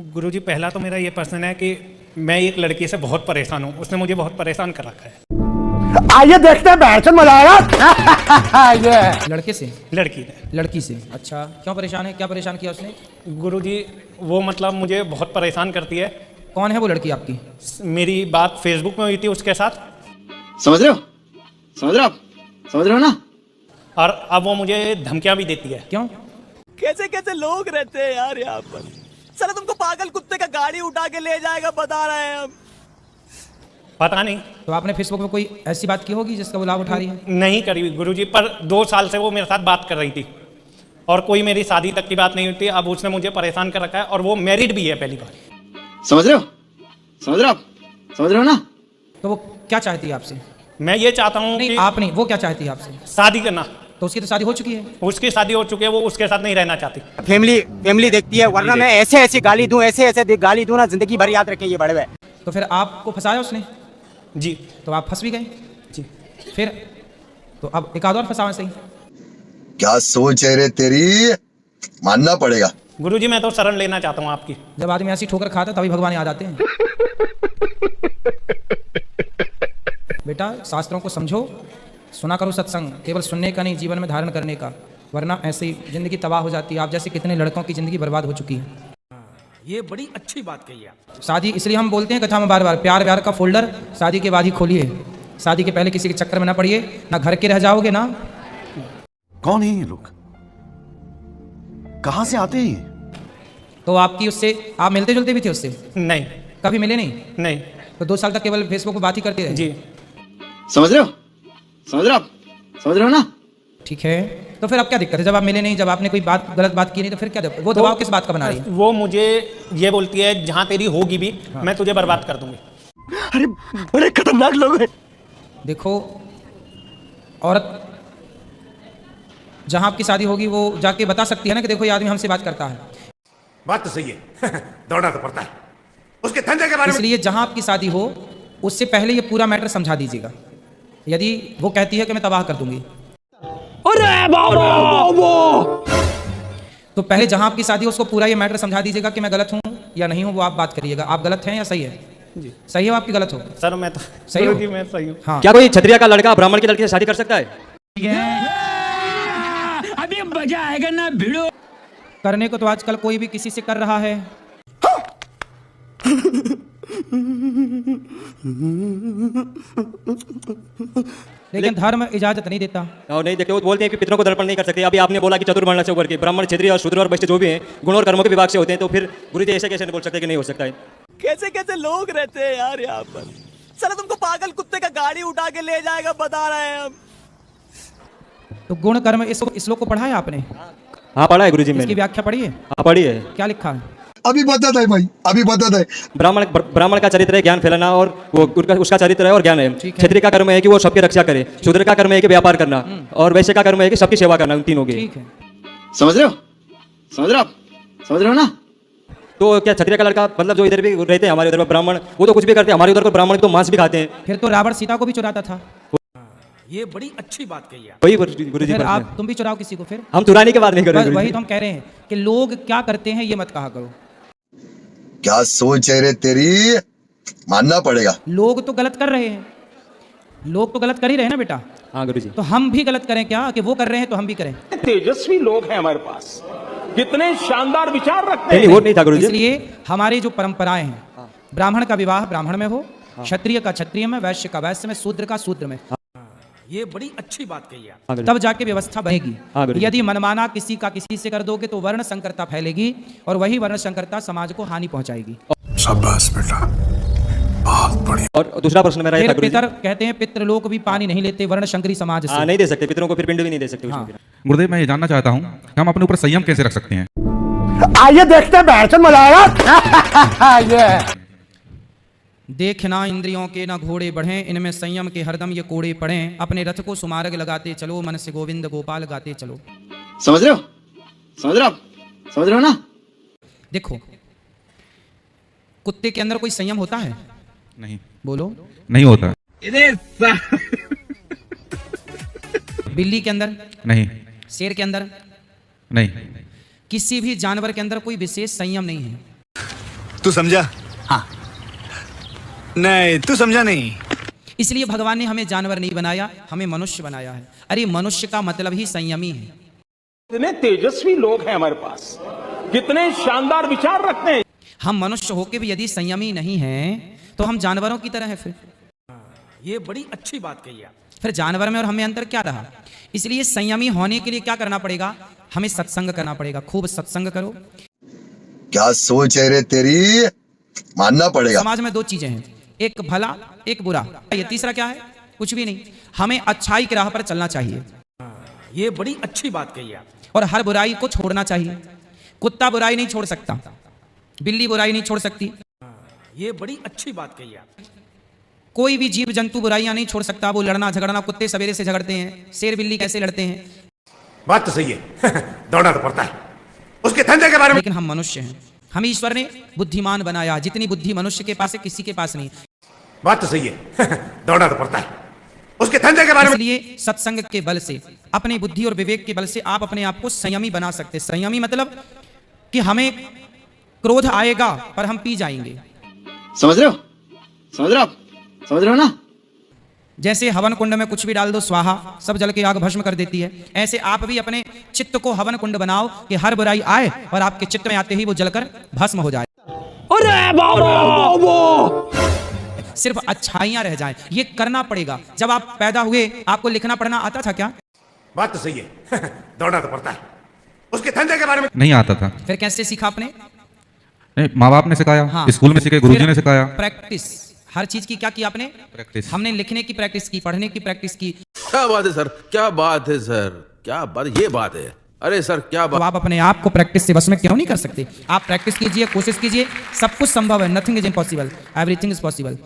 गुरुजी, पहला तो मेरा ये प्रश्न है कि मैं एक लड़की से बहुत परेशान हूँ। उसने मुझे बहुत परेशान कर रखा है। आइए देखते हैं, बैठ मजा आएगा। ये लड़के से? लड़की ने। लड़की से, अच्छा। क्यों परेशान है? क्या परेशान किया उसने? गुरुजी, वो मतलब मुझे बहुत परेशान करती है। कौन है वो लड़की आपकी? मेरी बात फेसबुक में हुई थी उसके साथ। समझ रहे हो? समझ रहे हो आप? समझ रहे हो ना? और अब वो मुझे धमकियां भी देती है। क्यों? कैसे कैसे लोग रहते हैं यार यहाँ पर। साला तुमको पागल कुत्ते का गाड़ी उठा के ले जाएगा, बता रहे हैं हम। पता नहीं। तो आपने फेसबुक में कोई ऐसी बात की होगी जिसका वो लाभ उठा रही है? नहीं करी गुरुजी, पर 2 साल से वो मेरे साथ बात कर रही थी और कोई मेरी शादी तक की बात नहीं होती। अब उसने मुझे परेशान कर रखा है और वो मैरिड भी है पहली बार। समझ रहे हो? समझ रहे हो आप? समझ रहे हो ना? तो वो क्या चाहती है आपसे? मैं ये चाहता हूँ नहीं, कि आप नहीं, वो क्या चाहती है आपसे? शादी करना। तो उसकी तो शादी हो चुकी है। उसकी शादी हो चुकी है, वो उसके साथ नहीं रहना चाहती। फैमिली देखती है, वरना मैं ऐसे गाली दूं, ऐसे गाली दूं ना, जिंदगी भर याद रखें ये बड़े हुए। तो फिर आपको फंसाया उसने? जी। तो आप फंस भी गए? जी। फिर तो अब एक आध और फंसावा सही। क्या सोच है रे तेरी, मानना पड़ेगा। गुरुजी, मैं तो शरण लेना चाहता हूँ आपकी। जब आदमी ऐसी ठोकर खाता तभी भगवान याद आते हैं। बेटा, शास्त्रों को समझो, सुना करो सत्संग, केवल सुनने का नहीं, जीवन में धारण करने का, वरना ऐसे ही जिंदगी तबाह हो जाती है। आप जैसे कितने लड़कों की जिंदगी बर्बाद हो चुकी है। ये बड़ी अच्छी बात कही आप। शादी, इसलिए हम बोलते हैं कथा में बार बार, प्यार व्यार का फोल्डर शादी के बाद ही खोलिए। शादी के पहले किसी के चक्कर में ना पड़िए, ना घर के रह जाओगे ना। कौन है ये लोग? कहां से आते हैं ये? तो आपकी उससे आप मिलते जुलते भी थे उससे? नहीं। कभी मिले नहीं? नहीं। तो 2 साल तक केवल फेसबुक पर बात ही करते रहे? जी। समझ रहे हो? समझ रहे हो आप? समझ रहे हो ना? ठीक है, तो फिर अब क्या दिक्कत है? जब आप मिले नहीं, जब आपने कोई बात गलत बात की नहीं, तो फिर क्या वो दबाव किस बात का बना रही है? वो मुझे ये बोलती है, जहां तेरी होगी भी मैं तुझे बर्बाद कर दूंगी। अरे बड़े खतरनाक लोग हैं। देखो, औरत जहां आपकी शादी होगी वो जाके बता सकती है ना कि देखो ये आदमी हमसे बात करता है। बात तो सही है। दौड़ना तो पड़ता है उसके धंधे के बारे में। इसलिए जहां आपकी शादी हो उससे पहले ये पूरा मैटर समझा दीजिएगा। यदि वो कहती है कि मैं तबाह कर दूंगी, तो पहले जहां आपकी शादी हो उसको पूरा ये मैटर समझा दीजिएगा कि मैं गलत हूं या नहीं हूं। वो आप बात करिएगा, आप गलत हैं या सही है। जी। सही हो आपकी गलत हो? सर मैं तो सही हो? गुरुजी, मैं सही हूँ। हाँ। क्या कोई क्षत्रिय का लड़का ब्राह्मण की लड़की से शादी कर सकता है? अभी मजा आएगा ना भिड़ो। करने को तो आजकल कोई भी किसी से कर रहा है। लेकिन धर्म इजाजत नहीं देता। और नहीं देखते, वो बोलते हैं कि पितरों को दर्पण नहीं कर सकते। अभी आपने बोला कि चतुर्वर्ण से करके ब्राह्मण, क्षत्रिय और शूद्र और वैश्य जो भी हैं गुण और कर्मों के विभाग से होते हैं, तो फिर गुरुजी ऐसे कैसे बोल सकते हैं कि नहीं हो सकता है? कैसे कैसे लोग रहते हैं यार यहाँ पर। साला तुमको पागल कुत्ते का गाड़ी उठा के ले जाएगा, बता रहे हैं हम। तो गुण कर्म इस श्लोक को पढ़ा है आपने? हाँ पढ़ा है गुरुजी, इसकी मैंने। व्याख्या पढ़ी है? हाँ पढ़ी है। क्या लिखा है? अभी बता दे भाई, अभी बता दे। ब्राह्मण का चरित्र है ज्ञान फैलाना, और वो उसका चरित्र है और ज्ञान है। क्षत्रिय का कर्म है कि वो सबकी रक्षा करे, शूद्र का कर्म है कि व्यापार करना, और वैश्य का कर्म है कि सबकी सेवा करना, उन तीनों की। ठीक है। समझ रहे हो? समझ रहे हो आप? समझ रहे हो ना? तो क्या क्षत्रिय का लड़का, मतलब जो इधर भी रहते हैं हमारे उधर ब्राह्मण, वो तो कुछ भी करते हैं, हमारे उधर को ब्राह्मण तो मांस भी खाते हैं। फिर तो रावण सीता को भी चुराता था। ये बड़ी अच्छी बात कही आप। वही गुरुजी, फिर आप तुम भी चुराओ किसी को। फिर हम चुराने की बात नहीं कर रहे। वही तो हम कह रहे हैं कि लोग क्या करते हैं ये मत कहा करो। क्या सोच है रे तेरी, मानना पड़ेगा। लोग तो गलत कर रहे हैं, लोग तो गलत कर ही रहे हैं ना बेटा। हाँ गुरुजी। तो हम भी गलत करें क्या कि वो कर रहे हैं तो हम भी करें? तेजस्वी लोग हैं हमारे पास, कितने शानदार विचार रखते हैं। नहीं, वो नहीं था गुरुजी। इसलिए हमारी जो परंपराएं हैं, ब्राह्मण का विवाह ब्राह्मण में हो, क्षत्रिय का क्षत्रिय में, वैश्य का वैश्य में, शूद्र का शूद्र में। ये बड़ी अच्छी बात कही आप। तब जाके व्यवस्था बनेगी। यदि मनमाना किसी का किसी से कर दोगे तो वर्ण संकरता फैलेगी, और वही वर्ण संकरता समाज को हानि पहुंचाएगी। शाबाश बेटा, बहुत बढ़िया। और दूसरा प्रश्न मेरा ये था गुरुजी। पितर कहते हैं पितृलोक भी पानी नहीं लेते वर्ण शंकरी समाज से। नहीं दे सकते पितरों को, फिर पिंड भी नहीं दे सकते। हाँ। गुरुदेव, मैं ये जानना चाहता हूँ कि हम अपने ऊपर संयम कैसे रख सकते हैं? आइए देखते हैं, बैठ मजा आएगा। ये देखना इंद्रियों के ना घोड़े बढ़े, इनमें संयम के हरदम ये कोड़े पड़े। अपने रथ को सुमार्ग लगाते चलो, मन से गोविंद गोपाल गाते चलो। समझ रहे हो? समझ रहे हो आप? समझ रहे हो ना? देखो, कुत्ते के अंदर कोई संयम होता है? नहीं। बोलो। नहीं होता। बिल्ली के अंदर? नहीं। शेर के अंदर? नहीं। किसी भी जानवर के अंदर कोई विशेष संयम नहीं है। तू समझा? हाँ। नहीं, तू समझा नहीं। इसलिए भगवान ने हमें जानवर नहीं बनाया, हमें मनुष्य बनाया है। अरे मनुष्य का मतलब ही संयमी है। कितने तेजस्वी लोग हैं हमारे पास, कितने शानदार विचार रखते हैं। हम मनुष्य होके भी यदि संयमी नहीं हैं तो हम जानवरों की तरह है। फिर ये बड़ी अच्छी बात कही आप। फिर जानवर में और हमें अंतर क्या रहा? इसलिए संयमी होने के लिए क्या करना पड़ेगा? हमें सत्संग करना पड़ेगा। खूब सत्संग करो। क्या सोच है रे तेरी, मानना पड़ेगा। समाज में दो चीजें हैं, एक भला एक बुरा। ये तीसरा क्या है? कुछ भी नहीं। हमें अच्छाई की राह पर चलना चाहिए। ये बड़ी अच्छी बात कही आप। और हर बुराई को छोड़ना चाहिए। कुत्ता बुराई नहीं छोड़ सकता, बिल्ली बुराई नहीं छोड़ सकती। ये बड़ी अच्छी बात कही आप। कोई भी जीव जंतु बुराइयां नहीं छोड़ सकता। वो लड़ना झगड़ना, कुत्ते सवेरे से झगड़ते हैं, शेर बिल्ली कैसे लड़ते हैं। बात तो सही है। दौड़ना तो पड़ता है। उसके धंधे के बारे में। लेकिन हम मनुष्य हैं, हम ईश्वर ने बुद्धिमान बनाया। जितनी बुद्धि मनुष्य के पास है किसी के पास नहीं। बात तो सही है। दौड़ना तो पड़ता है। उसके धंधे के बारे में। इसलिए सत्संग के बल से, अपने बुद्धि और विवेक के बल से आप अपने आप को संयमी बना सकते हैं। संयमी मतलब कि हमें क्रोध आएगा पर हम पी जाएंगे। समझ रहे हो? समझ रहे हो आप? समझ रहे हो ना? जैसे हवन कुंड में कुछ भी डाल दो, स्वाहा, सब जल के आग भस्म कर देती है। ऐसे आप भी अपने चित्त को हवन कुंड बनाओ कि हर बुराई आए और आपके चित्त में आते ही वो जलकर भस्म हो जाए। अरे बाबा, सिर्फ अच्छाइयां रह जाएं। ये करना पड़ेगा। जब आप पैदा हुए आपको लिखना पढ़ना आता था क्या? बात तो सही है। दौड़ना तो पड़ता है। उसके धंधे के बारे में। नहीं आता था। फिर कैसे सीखा आपने? नहीं, माँ बाप ने सिखाया। हाँ। स्कूल में सीखे, गुरुजी ने सिखाया। प्रैक्टिस। हर चीज की क्या की आपने? प्रैक्टिस। हमने लिखने की प्रैक्टिस की, पढ़ने की प्रैक्टिस की। क्या बात है सर, क्या बात है सर, क्या बात, ये बात है। अरे सर क्या तो आप अपने आप को प्रैक्टिस से बस में क्यों नहीं कर सकते? आप प्रैक्टिस कीजिए, कोशिश कीजिए, सब कुछ संभव है। Nothing is impossible, everything is possible.